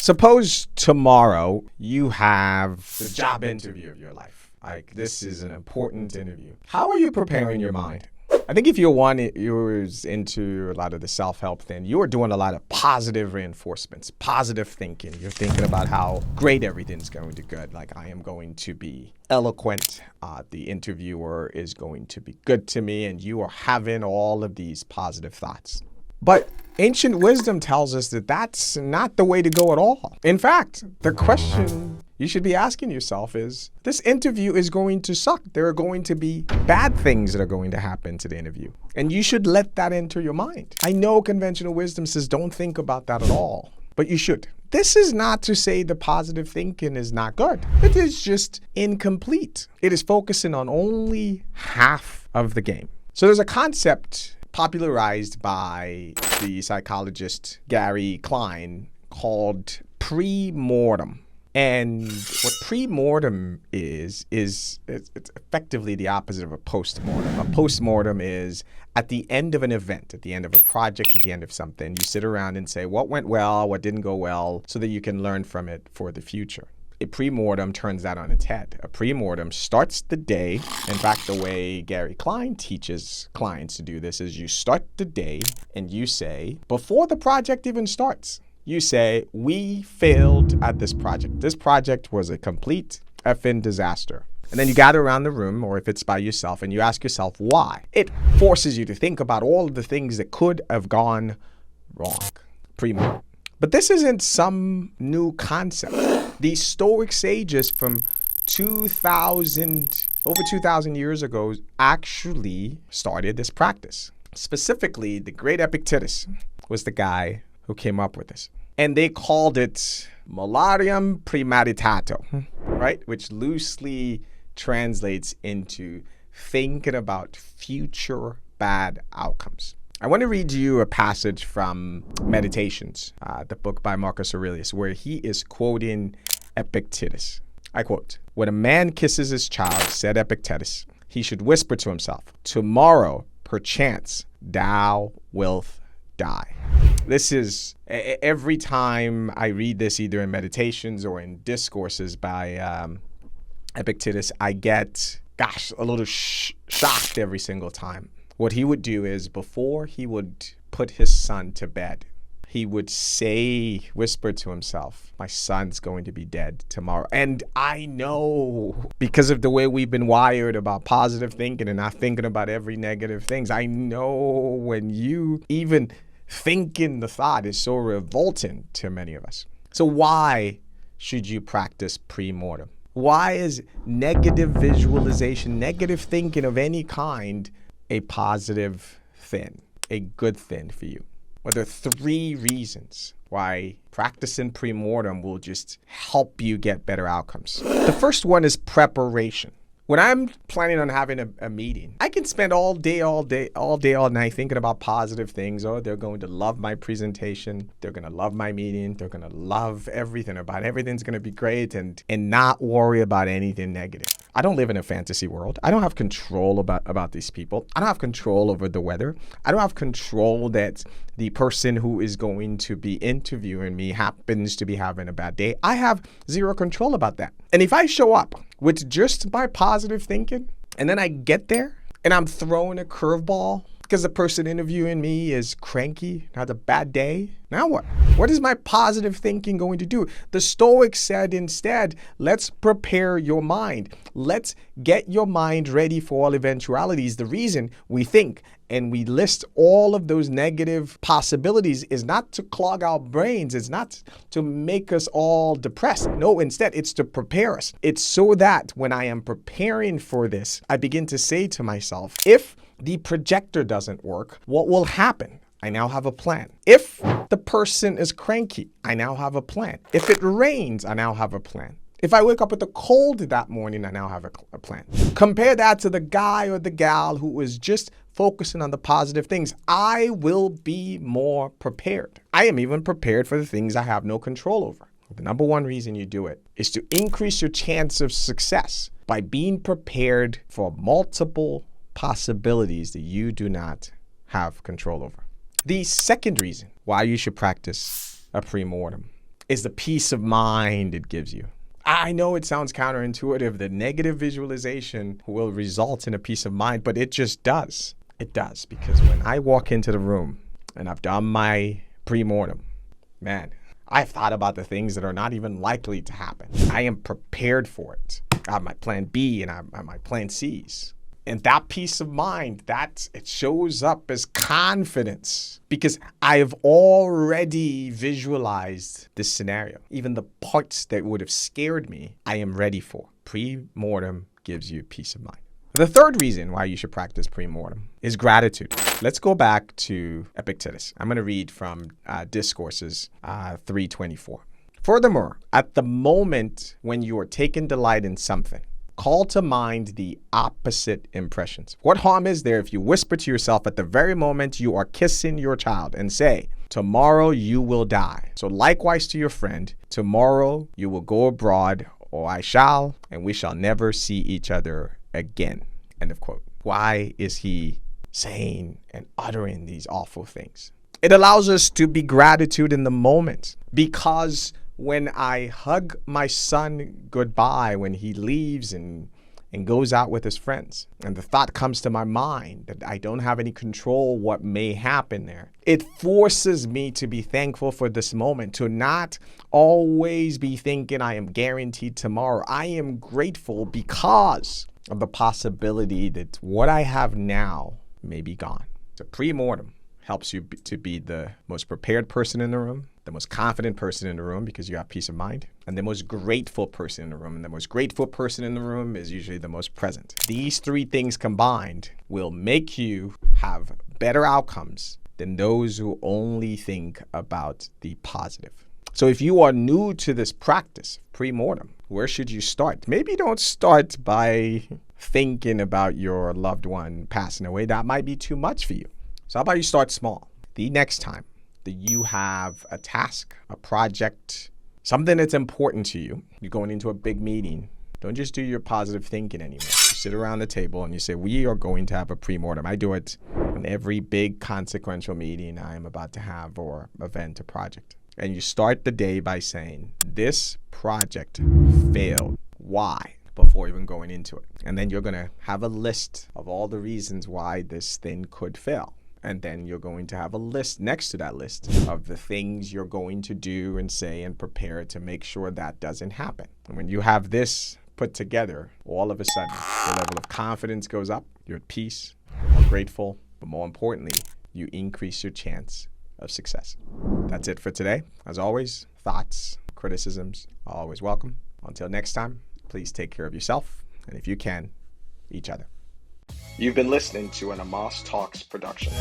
Suppose tomorrow you have the job interview of your life. Like, this is an important interview. How are you preparing your mind? I think if you're one who's into a lot of the self-help thing, you're doing a lot of positive reinforcements, positive thinking. You're thinking about how great everything's going to be good. Like, I am going to be eloquent. The interviewer is going to be good to me. And you are having all of these positive thoughts. But ancient wisdom tells us that that's not the way to go at all. In fact, the question you should be asking yourself is, this interview is going to suck. There are going to be bad things that are going to happen to the interview. And you should let that enter your mind. I know conventional wisdom says don't think about that at all, but you should. This is not to say the positive thinking is not good. It is just incomplete. It is focusing on only half of the game. So there's a concept popularized by the psychologist Gary Klein called pre-mortem. And what pre-mortem is it's effectively the opposite of a post-mortem. A post-mortem is at the end of an event, at the end of a project, at the end of something, you sit around and say what went well, what didn't go well, so that you can learn from it for the future. A pre-mortem turns that on its head. A pre-mortem starts the day. In fact, the way Gary Klein teaches clients to do this is you start the day and you say, before the project even starts, you say, we failed at this project. This project was a complete effing disaster. And then you gather around the room, or if it's by yourself, and you ask yourself why. It forces you to think about all of the things that could have gone wrong. Pre-mortem. But this isn't some new concept. These Stoic sages from over 2,000 years ago actually started this practice. Specifically, the great Epictetus was the guy who came up with this. And they called it malarium premeditato, right? Which loosely translates into thinking about future bad outcomes. I want to read you a passage from Meditations, the book by Marcus Aurelius, where he is quoting Epictetus. I quote, "When a man kisses his child, said Epictetus, he should whisper to himself, tomorrow, perchance, thou wilt die." This is, every time I read this, either in Meditations or in discourses by Epictetus, I get, a little shocked every single time. What he would do is, before he would put his son to bed, he would whisper to himself, my son's going to be dead tomorrow. And I know, because of the way we've been wired about positive thinking and not thinking about every negative things, I know when you even thinking the thought is so revolting to many of us. So why should you practice pre-mortem? Why is negative visualization, negative thinking of any kind, a positive thing, a good thing for you? Well, there are 3 reasons why practicing pre-mortem will just help you get better outcomes. The first one is preparation. When I'm planning on having a meeting, I can spend all night thinking about positive things. Oh, they're going to love my presentation. They're going to love my meeting. They're going to love everything about everything's going to be great and not worry about anything negative. I don't live in a fantasy world. I don't have control about these people. I don't have control over the weather. I don't have control that the person who is going to be interviewing me happens to be having a bad day. I have zero control about that. And if I show up with just my positive thinking, and then I get there and I'm throwing a curveball because the person interviewing me is cranky, had a bad day, now what? What is my positive thinking going to do? The Stoics said instead, let's prepare your mind. Let's get your mind ready for all eventualities. The reason we think and we list all of those negative possibilities is not to clog our brains. It's not to make us all depressed. No, instead, it's to prepare us. It's so that when I am preparing for this, I begin to say to myself, if the projector doesn't work, what will happen? I now have a plan. If the person is cranky, I now have a plan. If it rains, I now have a plan. If I wake up with a cold that morning, I now have a plan. Compare that to the guy or the gal who is just focusing on the positive things. I will be more prepared. I am even prepared for the things I have no control over. The number one reason you do it is to increase your chance of success by being prepared for multiple possibilities that you do not have control over. The second reason why you should practice a pre-mortem is the peace of mind it gives you. I know it sounds counterintuitive. The negative visualization will result in a peace of mind, but it just does. It does, because when I walk into the room and I've done my pre-mortem, man, I've thought about the things that are not even likely to happen. I am prepared for it. I have my plan B and I have my plan C's. And that peace of mind, it shows up as confidence because I have already visualized this scenario. Even the parts that would have scared me, I am ready for. Pre-mortem gives you peace of mind. The third reason why you should practice pre-mortem is gratitude. Let's go back to Epictetus. I'm going to read from Discourses 324. Furthermore, at the moment when you are taking delight in something, call to mind the opposite impressions. What harm is there if you whisper to yourself at the very moment you are kissing your child and say, tomorrow you will die. So likewise to your friend, tomorrow you will go abroad, or I shall, and we shall never see each other again. End of quote. Why is he saying and uttering these awful things? It allows us to be gratitude in the moment, because when I hug my son goodbye, when he leaves and goes out with his friends, and the thought comes to my mind that I don't have any control what may happen there, it forces me to be thankful for this moment, to not always be thinking I am guaranteed tomorrow. I am grateful because of the possibility that what I have now may be gone. So pre-mortem helps you to be the most prepared person in the room, the most confident person in the room because you have peace of mind, and the most grateful person in the room. And the most grateful person in the room is usually the most present. These three things combined will make you have better outcomes than those who only think about the positive. So if you are new to this practice, pre-mortem, where should you start? Maybe don't start by thinking about your loved one passing away. That might be too much for you. So how about you start small? The next time that you have a task, a project, something that's important to you, you're going into a big meeting, don't just do your positive thinking anymore. You sit around the table and you say, we are going to have a pre-mortem. I do it in every big consequential meeting I am about to have, or event or project. And you start the day by saying, this project failed. Why? Before even going into it. And then you're going to have a list of all the reasons why this thing could fail. And then you're going to have a list next to that list of the things you're going to do and say and prepare to make sure that doesn't happen. And when you have this put together, all of a sudden, the level of confidence goes up, you're at peace, you're more grateful, but more importantly, you increase your chance of success. That's it for today. As always, thoughts, criticisms are always welcome. Until next time, please take care of yourself, and if you can, each other. You've been listening to an Amos Talks production.